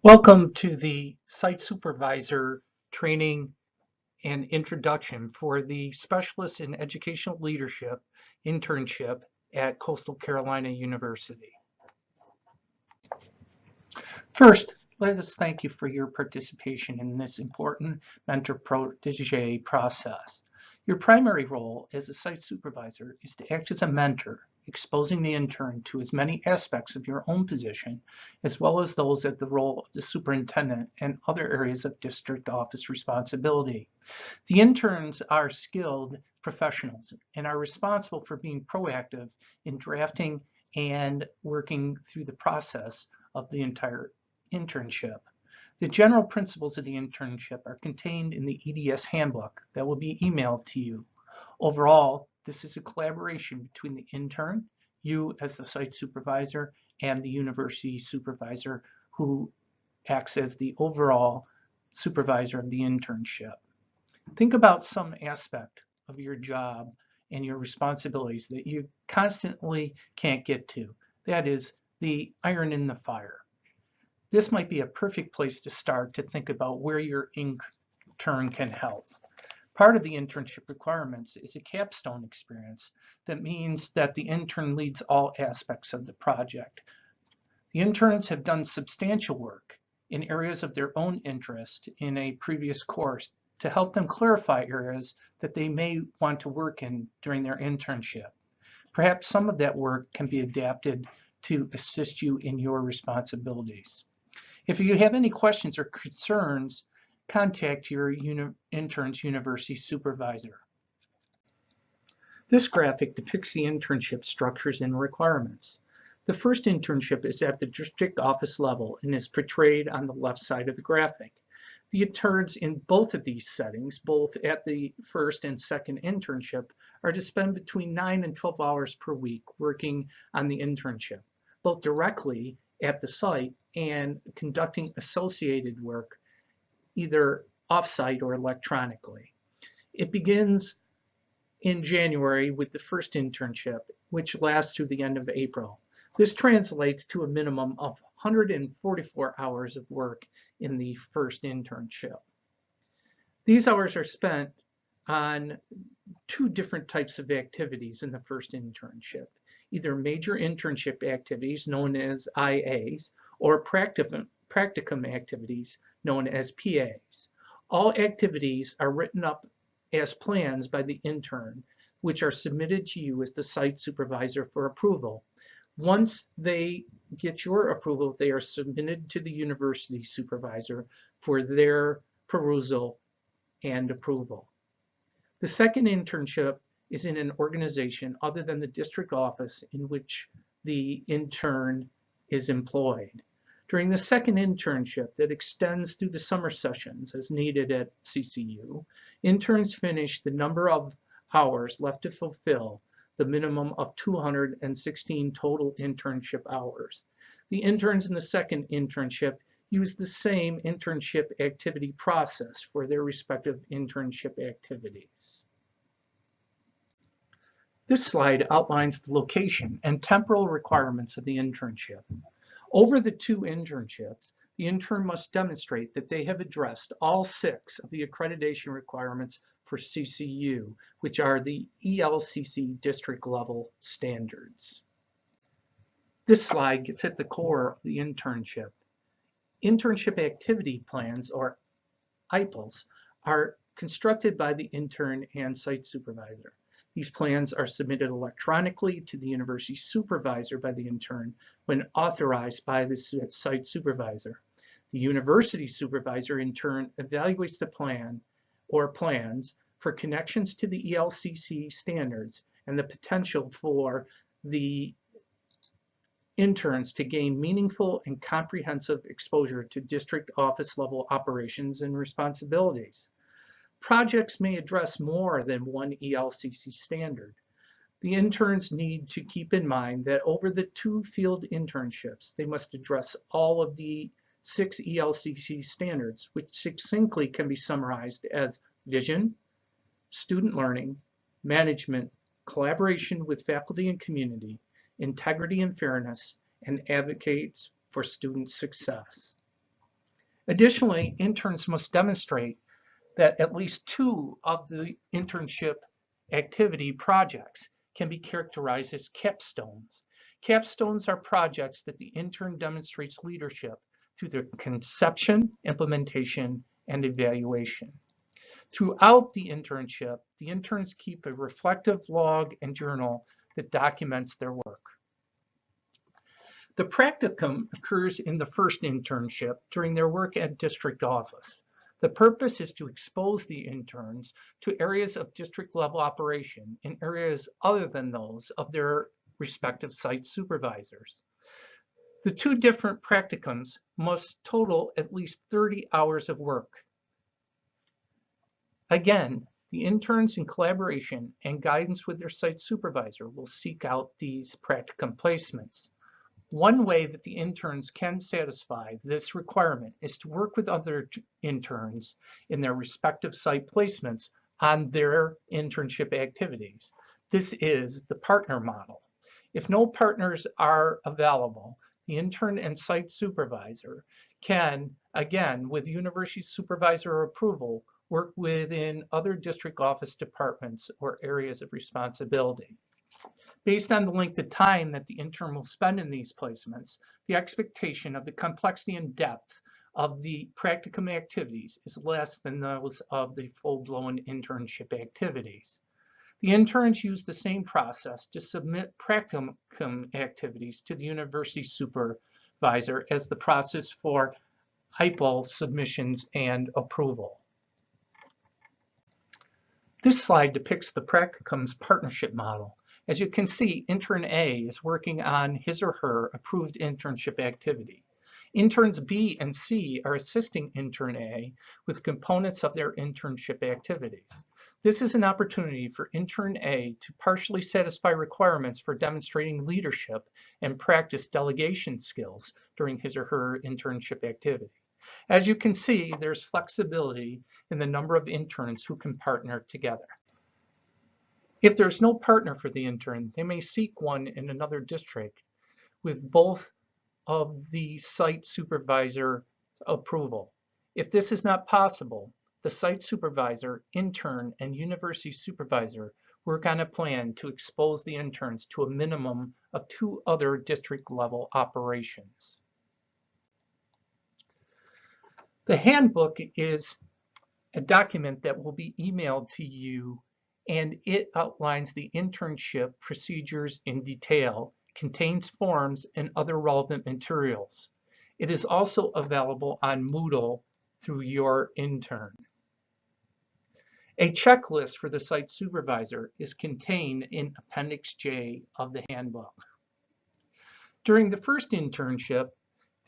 Welcome to the Site Supervisor Training and Introduction for the Specialist in Educational Leadership internship at Coastal Carolina University. First, let us thank you for your participation in this important mentor-protege process. Your primary role as a site supervisor is to act as a mentor, exposing the intern to as many aspects of your own position, as well as those at the role of the superintendent and other areas of district office responsibility. The interns are skilled professionals and are responsible for being proactive in drafting and working through the process of the entire internship. The general principles of the internship are contained in the EDS handbook that will be emailed to you. Overall, this is a collaboration between the intern, you as the site supervisor, and the university supervisor who acts as the overall supervisor of the internship. Think about some aspect of your job and your responsibilities that you constantly can't get to. That is the iron in the fire. This might be a perfect place to start to think about where your intern can help. Part of the internship requirements is a capstone experience. That means that the intern leads all aspects of the project. The interns have done substantial work in areas of their own interest in a previous course to help them clarify areas that they may want to work in during their internship. Perhaps some of that work can be adapted to assist you in your responsibilities. If you have any questions or concerns, contact your intern's university supervisor. This graphic depicts the internship structures and requirements. The first internship is at the district office level and is portrayed on the left side of the graphic. The interns in both of these settings, both at the first and second internship, are to spend between 9 and 12 hours per week working on the internship, both directly at the site and conducting associated work either off-site or electronically. It begins in January with the first internship, which lasts through the end of April. This translates to a minimum of 144 hours of work in the first internship. These hours are spent on two different types of activities in the first internship, either major internship activities known as IAs or practicum activities known as PAs. All activities are written up as plans by the intern, which are submitted to you as the site supervisor for approval. Once they get your approval, they are submitted to the university supervisor for their perusal and approval. The second internship is in an organization other than the district office in which the intern is employed. During the second internship that extends through the summer sessions as needed at CCU, interns finish the number of hours left to fulfill the minimum of 216 total internship hours. The interns in the second internship use the same internship activity process for their respective internship activities. This slide outlines the location and temporal requirements of the internship. Over the two internships, the intern must demonstrate that they have addressed all 6 of the accreditation requirements for CCU, which are the ELCC district level standards. This slide gets at the core of the internship. Internship activity plans, or IPLs, are constructed by the intern and site supervisor. These plans are submitted electronically to the university supervisor by the intern when authorized by the site supervisor. The university supervisor in turn evaluates the plan or plans for connections to the ELCC standards and the potential for the interns to gain meaningful and comprehensive exposure to district office level operations and responsibilities. Projects may address more than one ELCC standard. The interns need to keep in mind that over the 2 field internships, they must address all of the 6 ELCC standards, which succinctly can be summarized as vision, student learning, management, collaboration with faculty and community, integrity and fairness, and advocates for student success. Additionally, interns must demonstrate that at least 2 of the internship activity projects can be characterized as capstones. Capstones are projects that the intern demonstrates leadership through their conception, implementation, and evaluation. Throughout the internship, the interns keep a reflective log and journal that documents their work. The practicum occurs in the first internship during their work at district office. The purpose is to expose the interns to areas of district level operation in areas other than those of their respective site supervisors. The 2 different practicums must total at least 30 hours of work. Again, the interns in collaboration and guidance with their site supervisor will seek out these practicum placements. One way that the interns can satisfy this requirement is to work with other interns in their respective site placements on their internship activities. This is the partner model. If no partners are available, the intern and site supervisor can, again, with university supervisor approval, work within other district office departments or areas of responsibility. Based on the length of time that the intern will spend in these placements, the expectation of the complexity and depth of the practicum activities is less than those of the full-blown internship activities. The interns use the same process to submit practicum activities to the university supervisor as the process for IPL submissions and approval. This slide depicts the practicum's partnership model. As you can see, intern A is working on his or her approved internship activity. Interns B and C are assisting intern A with components of their internship activities. This is an opportunity for intern A to partially satisfy requirements for demonstrating leadership and practice delegation skills during his or her internship activity. As you can see, there's flexibility in the number of interns who can partner together. If there's no partner for the intern, they may seek one in another district with both of the site supervisor approval. If this is not possible, the site supervisor, intern, and university supervisor work on a plan to expose the interns to a minimum of 2 other district level operations. The handbook is a document that will be emailed to you, and it outlines the internship procedures in detail, contains forms and other relevant materials. It is also available on Moodle through Your Intern. A checklist for the site supervisor is contained in Appendix J of the handbook. During the first internship,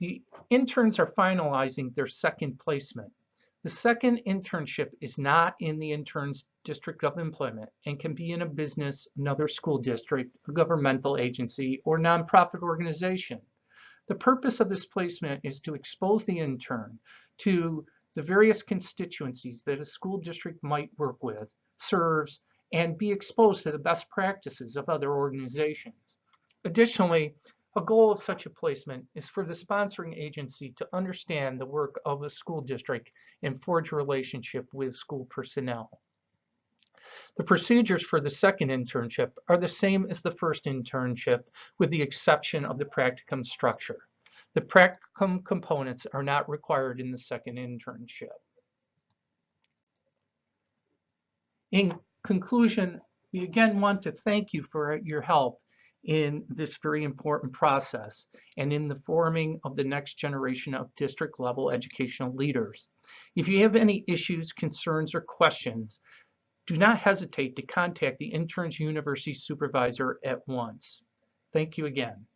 the interns are finalizing their second placement. The second internship is not in the intern's district of employment and can be in a business, another school district, a governmental agency, or nonprofit organization. The purpose of this placement is to expose the intern to the various constituencies that a school district might work with, serves, and be exposed to the best practices of other organizations. Additionally, a goal of such a placement is for the sponsoring agency to understand the work of a school district and forge a relationship with school personnel. The procedures for the second internship are the same as the first internship, with the exception of the practicum structure. The practicum components are not required in the second internship. In conclusion, we again want to thank you for your help in this very important process and in the forming of the next generation of district level educational leaders. If you have any issues, concerns, or questions, do not hesitate to contact the intern's university supervisor at once. Thank you again.